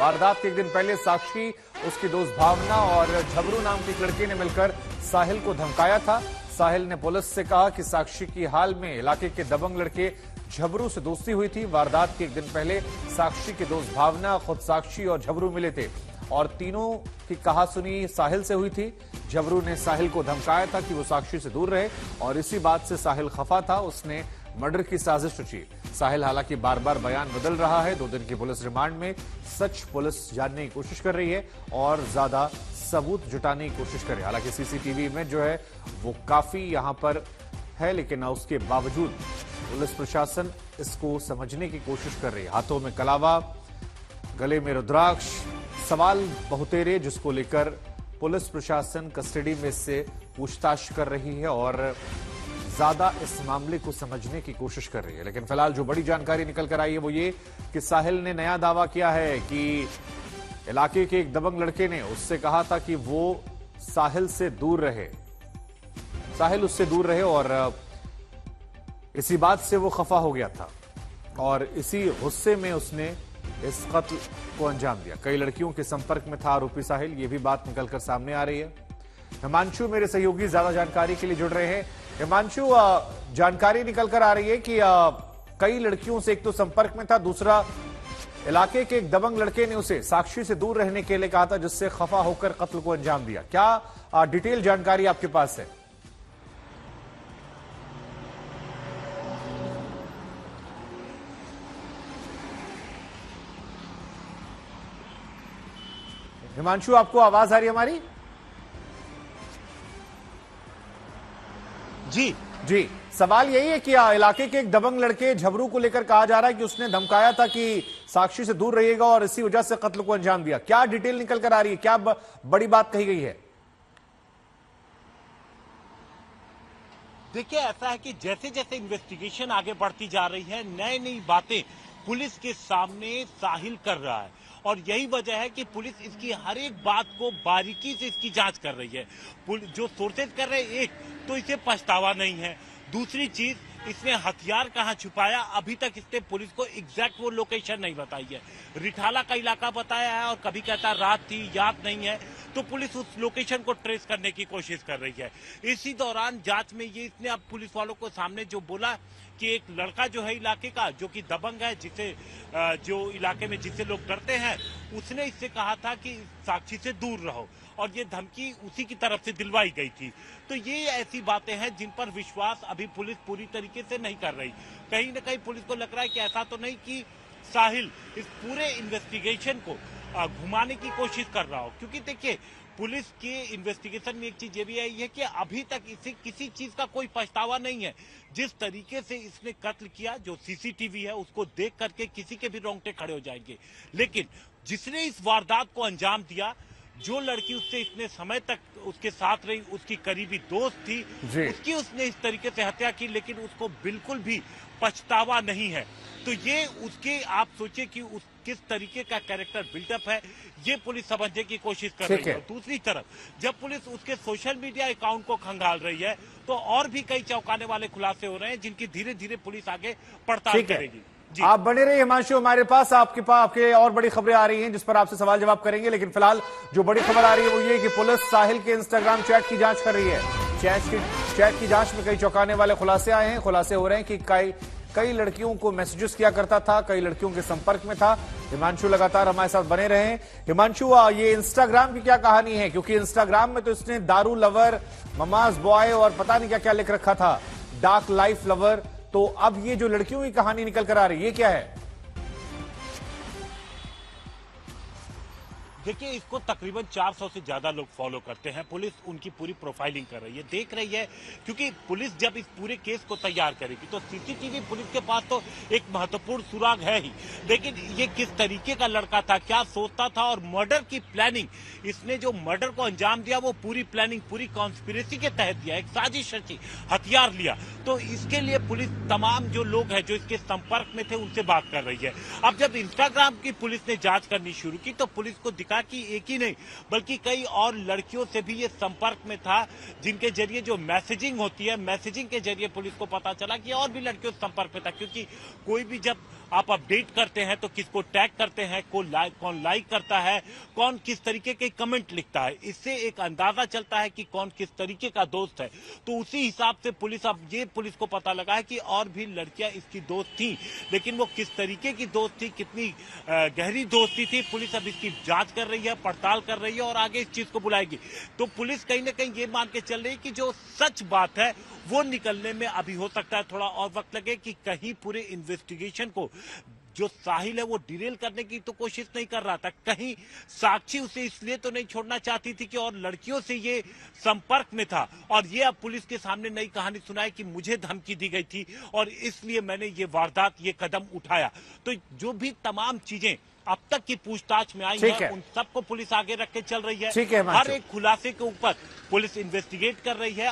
वारदात के एक दिन पहले साक्षी, उसकी दोस्त भावना और झबरू नाम की एक लड़की ने मिलकर साहिल को धमकाया था। साहिल ने पुलिस से कहा कि साक्षी की हाल में इलाके के दबंग लड़के झबरू से दोस्ती हुई थी। वारदात के एक दिन पहले साक्षी की दोस्त भावना, खुद साक्षी और झबरू मिले थे और तीनों की कहासुनी साहिल से हुई थी। झबरू ने साहिल को धमकाया था कि वो साक्षी से दूर रहे और इसी बात से साहिल खफा था। उसने मर्डर की साजिश रची। साहिल हालांकि बार बार बयान बदल रहा है। 2 दिन की पुलिस रिमांड में सच पुलिस जानने की कोशिश कर रही है और ज्यादा सबूत जुटाने की कोशिश कर रही है। हालांकि सीसीटीवी में जो है वो काफी यहां पर है, लेकिन उसके बावजूद पुलिस प्रशासन इसको समझने की कोशिश कर रही है। हाथों में कलावा, गले में रुद्राक्ष, सवाल बहुतेरे, जिसको लेकर पुलिस प्रशासन कस्टडी में इससे पूछताछ कर रही है और ज्यादा इस मामले को समझने की कोशिश कर रही है। लेकिन फिलहाल जो बड़ी जानकारी निकल कर आई है वो ये कि साहिल ने नया दावा किया है कि इलाके के एक दबंग लड़के ने उससे कहा था कि वो साहिल से दूर रहे, साहिल उससे दूर रहे और इसी बात से वो खफा हो गया था और इसी गुस्से में उसने इस कत्ल को अंजाम दिया। कई लड़कियों के संपर्क में था आरोपी साहिल, ये भी बात निकलकर सामने आ रही है। हिमांशु मेरे सहयोगी ज्यादा जानकारी के लिए जुड़ रहे हैं। हिमांशु, जानकारी निकलकर आ रही है कि कई लड़कियों से एक तो संपर्क में था, दूसरा इलाके के एक दबंग लड़के ने उसे साक्षी से दूर रहने के लिए कहा था, जिससे खफा होकर कत्ल को अंजाम दिया। क्या डिटेल जानकारी आपके पास है? हिमांशु, आपको आवाज आ रही है हमारी? जी, सवाल यही है कि इलाके के एक दबंग लड़के झबरू को लेकर कहा जा रहा है कि उसने धमकाया था कि साक्षी से दूर रहिएगा और इसी वजह से कत्ल को अंजाम दिया। क्या डिटेल निकल कर आ रही है? क्या बड़ी बात कही गई है? देखिए, ऐसा है कि जैसे जैसे इन्वेस्टिगेशन आगे बढ़ती जा रही है, नई नई बातें पुलिस के सामने साहिल कर रहा है और यही वजह है कि पुलिस इसकी हर एक बात को बारीकी से इसकी जांच कर रही है। जो सोर्सेज कर रहे हैं, एक तो इसे पछतावा नहीं है, दूसरी चीज इसने हथियार कहां छुपाया, अभी तक इसने पुलिस को एग्जैक्ट वो लोकेशन नहीं बताई है। रिठाला का इलाका बताया है और कभी कहता रात थी, याद नहीं है, तो पुलिस उस लोकेशन को ट्रेस करने की कोशिश कर रही है। इसी दौरान जांच में ये इसने अब पुलिस वालों को सामने जो बोला कि एक लड़का जो है इलाके का, जो कि दबंग है, जिसे जो इलाके में जिससे लोग डरते हैं, उसने इससे कहा था कि साक्षी से दूर रहो और ये धमकी उसी की तरफ से दिलवाई गई थी। तो ये ऐसी बातें हैं जिन पर विश्वास अभी पुलिस पूरी तरीके से नहीं कर रही। कहीं ना कहीं पुलिस को लग रहा है कि ऐसा तो नहीं कि साहिल इस पूरे इन्वेस्टिगेशन को घुमाने की कोशिश कर रहा हो, क्योंकि देखिए पुलिस के इन्वेस्टिगेशन में एक चीज ये भी आई है कि अभी तक इसे किसी चीज का कोई पछतावा नहीं है। जिस तरीके से इसने कत्ल किया, जो सीसीटीवी है उसको देख करके किसी के भी रोंगटे खड़े हो जाएंगे। लेकिन जिसने इस वारदात को अंजाम दिया, जो लड़की उससे इतने समय तक उसके साथ रही, उसकी करीबी दोस्त थी, उसकी उसने इस तरीके से हत्या की, लेकिन उसको बिल्कुल भी पछतावा नहीं है। तो ये उसके, आप सोचिए कि उस किस तरीके का कैरेक्टर बिल्डअप है, ये पुलिस समझने की कोशिश कर रही है। दूसरी तरफ जब पुलिस उसके सोशल मीडिया अकाउंट को खंगाल रही है, तो और भी कई चौंकाने वाले खुलासे हो रहे हैं, जिनकी धीरे धीरे पुलिस आगे पड़ताल करेगी। आप बने रहिए हिमांशु हमारे पास, आपके और बड़ी खबरें आ रही हैं जिस पर आपसे सवाल जवाब करेंगे। लेकिन फिलहाल जो बड़ी खबर आ रही है वो ये कि पुलिस साहिल के इंस्टाग्राम चैट की जांच कर रही है। चैट की जांच में कई चौंकाने वाले खुलासे आए हैं। खुलासे हो रहे हैं कि कई लड़कियों को मैसेजेस किया करता था, कई लड़कियों के संपर्क में था। हिमांशु लगातार हमारे साथ बने रहे। हिमांशु, ये इंस्टाग्राम की क्या कहानी है? क्योंकि इंस्टाग्राम में तो इसने दारू लवर, ममाज बॉय और पता नहीं क्या क्या लिख रखा था, डार्क लाइफ लवर। तो अब ये जो लड़कियों की कहानी निकल कर आ रही है, ये क्या है? देखिए, इसको तकरीबन 400 से ज्यादा लोग फॉलो करते हैं। पुलिस उनकी पूरी प्रोफाइलिंग कर रही है, देख रही है, क्योंकि पुलिस जब इस पूरे केस को तैयार करेगी तो सीसीटीवी पुलिस के पास तो एक महत्वपूर्ण सुराग है ही, लेकिन ये किस तरीके का लड़का था, क्या सोचता था और मर्डर की प्लानिंग, इसने जो मर्डर को अंजाम दिया वो पूरी प्लानिंग, पूरी कॉन्स्पिरेसी के तहत दिया, एक साजिश रची, हथियार लिया। तो इसके लिए पुलिस तमाम जो लोग हैं जो इसके संपर्क में थे उनसे बात कर रही है। अब जब इंस्टाग्राम की पुलिस ने जांच करनी शुरू की तो पुलिस को कि एक ही नहीं बल्कि कई और लड़कियों से भी ये संपर्क में था, जिनके जरिए जो मैसेजिंग होती है, मैसेजिंग के जरिए पुलिस को पता चला कि और भी लड़कियों से संपर्क में था। क्योंकि कोई भी जब आप अपडेट करते हैं तो किसको टैग करते हैं, कौन लाइक करता है, कौन किस तरीके के कमेंट लिखता है, इससे एक अंदाजा चलता है कि कौन किस तरीके का दोस्त है। तो उसी हिसाब से पुलिस को पता लगा है कि और भी लड़कियां इसकी दोस्त थी, लेकिन वो किस तरीके की दोस्त थी, कितनी गहरी दोस्ती थी, पुलिस अब इसकी जांच कर रही है, पड़ताल कर रही है और आगे इस चीज को बुलाएगी। तो पुलिस कहीं ना कहीं ये मान के चल रही है कि जो सच बात है वो निकलने में अभी हो सकता है थोड़ा और वक्त लगे, कि कहीं पूरे इन्वेस्टिगेशन को जो साहिल है वो डिरेल करने की तो कोशिश नहीं कर रहा था, कहीं साक्षी उसे इसलिए तो नहीं छोड़ना चाहती थी कि और लड़कियों से ये संपर्क में था, और ये अब पुलिस के सामने नई कहानी सुनाए कि मुझे धमकी दी गई थी और इसलिए मैंने ये वारदात, ये कदम उठाया। तो जो भी तमाम चीजें अब तक की पूछताछ में आई है उन सबको पुलिस आगे रख के चल रही है। हर एक खुलासे के ऊपर पुलिस इन्वेस्टिगेट कर रही है।